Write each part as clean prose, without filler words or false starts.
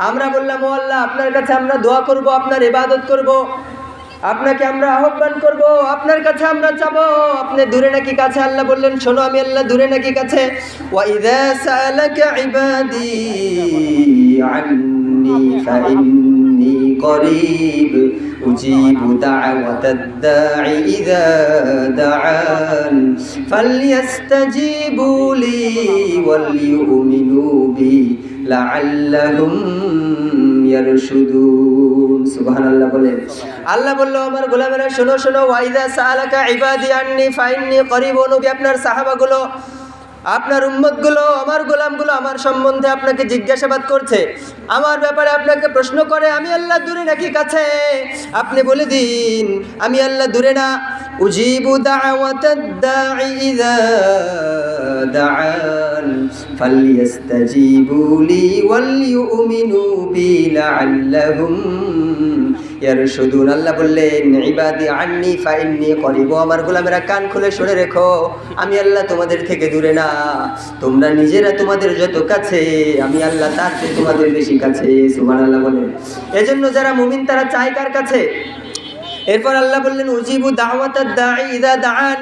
আমরা বললাম ও আল্লাহ আপনার কাছে আমরা দোয়া করব, আপনার ইবাদত করব, আপনাকে আমরা আহ্বান করব, আপনার কাছে আমরা চাবো। আপনি দূরে নাকি কাছে? আল্লাহ বললেন শোনো আমি আল্লাহ দূরে নাকি কাছে। ওয়া ইযা সাআলাকা ইবাদি আন্নী ফাইন্নী করিব উজিবু দাওয়াতাদ দাঈ ইযা দাআন ফালইস্তাজিবু লি ওয়াল ইউমিনু বি লাআল্লাহুম ইয়ারশুদুন। সুবহানাল্লাহ বলেন। আল্লাহ বলল আমার গোলামেরা শোনো শোনো, ওয়াইদা সাআলাকা ইবাদি আন্নী ফাইন্নী করিব। নবী আপনার সাহাবাগুলো, আপনার উম্মতগুলো, আমার গোলামগুলো আমার সম্বন্ধে আপনাকে জিজ্ঞাসাবাদ করছে, আমার ব্যাপারে আপনাকে প্রশ্ন করে আমি আল্লাহ দূরে নাকি কাছে? আপনি বলে দিন আমি আল্লাহ দূরে না। উজিবু দাওয়াতাদ দাঈ ইযা দাআন ফালইস্তাজিবু লি ওয়াল ইউমিনু বি লাআল্লাহুম ইয়ারশুদুন। আল্লাহ বললেন ইবাদি আন্নী ফাইন্নী করিব, আমার গোলামেরা কান খুলে শুনে রেখো, আমি আল্লাহ তোমাদের থেকে দূরে না। তোমরা নিজেরা তোমাদের যত কাছে, আমি আল্লাহ তার চেয়ে তোমাদের বেশি কাছে। সুবহানাল্লাহ বলেন। এজন্য যারা মুমিন তারা চায় কার কাছে? এরপর আল্লাহ বললেন উজিবু দাওয়াতাদ দাঈ ইযা দাআন,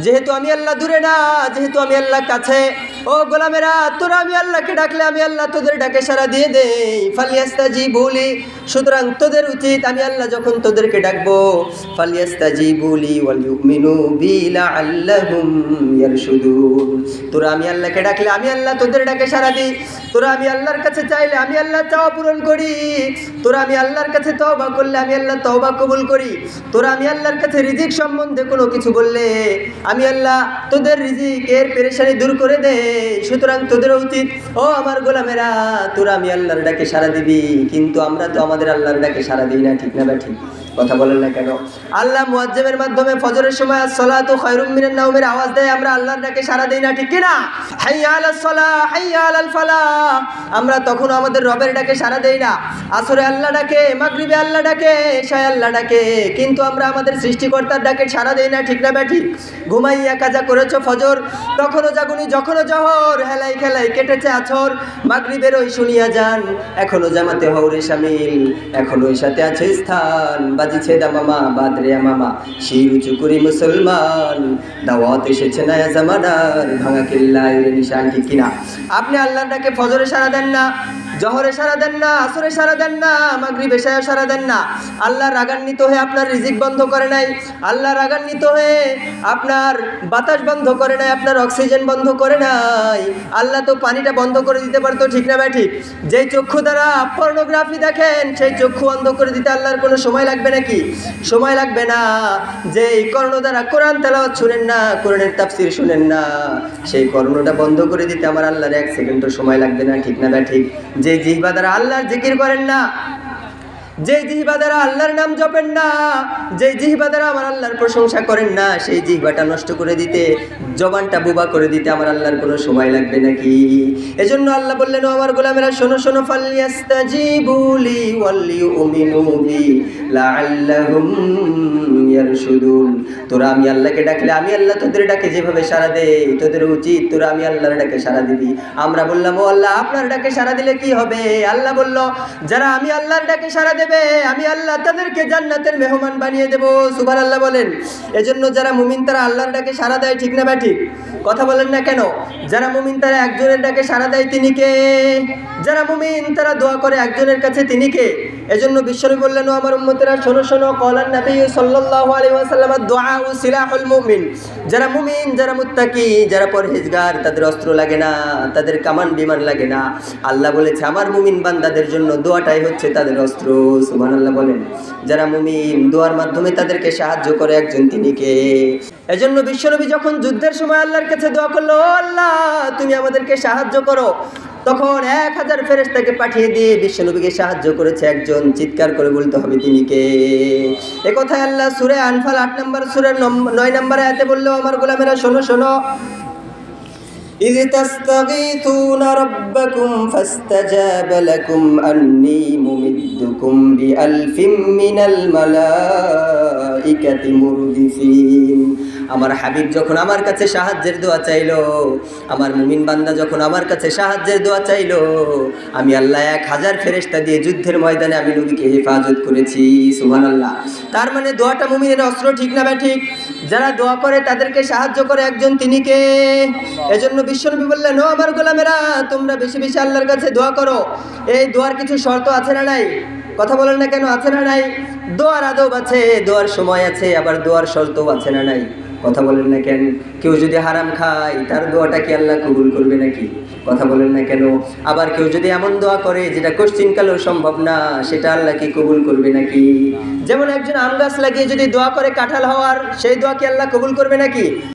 যেহেতু আমি আল্লাহ দূরে না, যেহেতু আমি আল্লাহ কাছে, ও গোলামেরা তোরা আমি আল্লাহকে ডাকলে আমি আল্লাহ তোদের ডাকে সাড়া দিয়ে দেই। ফালইস্তাজিবু লি, সুতরাং তোদের উচিত আমি আল্লাহ যখন তোদেরকে ডাকবো ফালইস্তাজিবু লি ওয়াল ইউমিনু বি লাআল্লাহুম ইয়ারশুদুন। তোরা আমি আল্লাহকে ডাকলে আমি আল্লাহ তোদের ডাকে সাড়া দিই। তোরা আমি আল্লাহর কাছে চাইলে আমি আল্লাহ চাওয়া পূরণ করি। তোরা আমি আল্লাহর কাছে তওবা করলে আমি আল্লাহ তওবা কবুল করি। তোরা আমি আল্লাহর কাছে রিজিক সম্বন্ধে কোনো কিছু বললে আমি আল্লাহ তোদের রিজিকের পেরেশানি দূর করে দেই। সুতরাং তোদের উচিত ও আমার গোলামেরা তোরা আমি আল্লাহর ডাকে সাড়া দিবি। কিন্তু আমরা তো আমাদের আল্লাহর ডাকে সাড়া দিই না, ঠিক না বা ঠিক? কথা বলেন না কেন? আল্লাহ মুয়াজ্জিমের মাধ্যমে ফজরের সময় আসসালাতু খায়রুম মিনান নাওমের আওয়াজ দেয়, আমরা আল্লাহর ডাকে সাড়া দিই না, ঠিক কি না? হাইয়া আলাস সালাহ হাইয়া আলাল ফালাহ, আমরা তখন আমাদের রবের ডাকে সাড়া দেই না। আসরে আল্লাহ ডাকে, মাগরিবে আল্লাহ ডাকে, এশায় আল্লাহ ডাকে, কিন্তু আমরা আমাদের সৃষ্টিকর্তার ডাকে সাড়া দেই না, ঠিক না বা ঠিক? ঘুমাইয়া কাজা করেছো ফজর, তখনও জাগুনি যখনও জহর, হেলাই খেলাই কেটেছে আছর, মাগরিবের ওই শুনিয়া যান, এখনো জামাতে হওরে শামিল, এখনো সাথে আছে স্থান, বাজিছে দামামা বাদরে মামা, শির উঁচু করি মুসলমান, দাওয়াত এসেছে নয়া জামানার, ভাঙা কিল্লায় নিশান, ঠিক কিনা? আপনি আল্লাহর ডাকে ফজরে সাড়া দেন না, জহরে সাড়া দেন না, আসরে সাড়া দেন না, মাগরিবে এশায় সাড়া দেন না। আল্লাহ রাগান্বিত হয়ে আপনার রিজিক বন্ধ করে নাই, আল্লাহ রাগান্বিত হয়ে আপনার বাতাস বন্ধ করে নাই, আপনার অক্সিজেন বন্ধ করে নাই। আল্লাহ তো পানিটা বন্ধ করে দিতে পারতো, ঠিক না ভাই ঠিক? যেই চক্ষু দ্বারা পর্নোগ্রাফি দেখেন সেই চক্ষু বন্ধ করে দিতে আল্লাহর কোনো সময় লাগবে নাকি? সময় লাগবে না। যেই কর্ণ দ্বারা কোরআন তেলাওয়াত শুনেন না, কোরআনের তাফসীর শুনেন না, সেই কর্ণটা বন্ধ করে দিতে আমার আল্লাহর 1 সেকেন্ডও সময় লাগবে না, ঠিক না ভাই ঠিক? যে জিহ্বা দ্বারা আল্লাহর জিকির করেন না, যে জিহ্বা দ্বারা আল্লাহর নাম জপেন না, যে জিহ্বা দ্বারা আমার আল্লাহর প্রশংসা করেন না, সেই জিহ্বাটা নষ্ট করে দিতে, জবানটা বুবা করে দিতে আমার আল্লাহর কোনো সময় লাগবে নাকি? এজন্য আল্লাহ বললেন ও আমার গোলামেরা শোনো শোনো, ফালইস্তাজিবু লি ওয়াল ইউমিনু বি লাআল্লাহুম ইয়ারশুদুন। তোরা আমি আল্লাহকে ডাকলে আমি আল্লাহ তোদের ডাকে যেভাবে সাড়া দেই, তোদের উচিত তোরা আমি আল্লাহর ডাকে সাড়া দিবি। আমরা বললাম ও আল্লাহ আপনার ডাকে সাড়া দিলে কি হবে? আল্লাহ বলল যারা আমি আল্লাহর ডাকে সাড়া দেবে আমি আল্লাহ তাদেরকে জান্নাতের মেহমান বানিয়ে দেব। সুবহানাল্লাহ বলেন। এজন্য যারা মুমিন তারা আল্লাহর ডাকে সাড়া দেয়, ঠিক না ভাই ঠিক? কথা বলেন না কেন? যারা মুমিন তারা একজনের ডাকে সাড়া দেয়, তিনি কে? যারা মুমিন তারা দোয়া করে একজনের কাছে, তিনি কে? এজন্য বিশ্বনবী বললেন ও আমার উম্মতেরা শোনো শোনো, ক্বালান নবী সাল্লাল্লাহু আলাইহি ওয়াসাল্লাম দুআউ সিলাহুল মুমিন। যারা মুমিন, যারা মুত্তাকি, যারা পরহেজগার, তাদের অস্ত্র লাগে না, তাদের কামান বিমান লাগে না। আল্লাহ বলেছে আমার মুমিন বান্দাদের জন্য দোয়াটাই হচ্ছে তাদের অস্ত্র। সুবহানাল্লাহ বলেন। যারা মুমিন দোয়ার মাধ্যমে তাদেরকে সাহায্য করে একজন, তিনি কে? এজন্য বিশ্বনবী যখন যুদ্ধের সময় আল্লাহর কাছে দোয়া করলো ও আল্লাহ তুমি আমাদেরকে সাহায্য করো, তখন 1000 ফেরেশতাকে পাঠিয়ে দিয়ে বিশ্বনবীকে সাহায্য করেছে একজন। চিৎকার করে বলতে হবে তিনি কে? এ কথায় আল্লাহ সূরা আনফাল 8 নম্বর সূরার 9 নম্বর আয়াতে বললো আমার গোলামেরা শোনো শোনো, إذ تستغيثون ربكم فاستجاب لكم أني ممدكم بألف من الملائكة مردفين। আমার হাবিব যখন আমার কাছে সাহায্যের দোয়া চাইলো, আমার মুমিন বান্দা যখন আমার কাছে সাহায্যের দোয়া চাইলো, আমি আল্লাহ 1000 ফেরেশতা দিয়ে যুদ্ধের ময়দানে আমি নবীকে হেফাজত করেছি। সুবহানাল্লাহ। তার মানে দোয়াটা মুমিনের অস্ত্র, ঠিক না ঠিক? যারা দোয়া করে তাদেরকে সাহায্য করে একজন, তিনি কে? এজন্য বিশ্বনবী বললেন, ও আমার গোলামেরা, তোমরা বেশি বেশি আল্লাহর কাছে দোয়া করো। এই দোয়ার কিছু শর্ত আছে না নাই? কথা বলেন না কেন, আছে না নাই? দোয়ার আদব আছে, দোয়ার সময় আছে, আবার দোয়ার শর্তও আছে না নাই? কথা বলেন না কেন? কেউ যদি হারাম খায় তার দোয়াটা কি আল্লাহ কবুল করবে নাকি? কথা বলেন না কেন? আবার কেউ যদি এমন দোয়া করে যেটা কোশ্চিনকালেও সম্ভব না, সেটা আল্লাহ কি কবুল করবে নাকি? যেমন একজন আম গাছ লাগিয়ে যদি দোয়া করে কাঁঠাল হওয়ার, সেই দোয়া কি আল্লাহ কবুল করবে নাকি?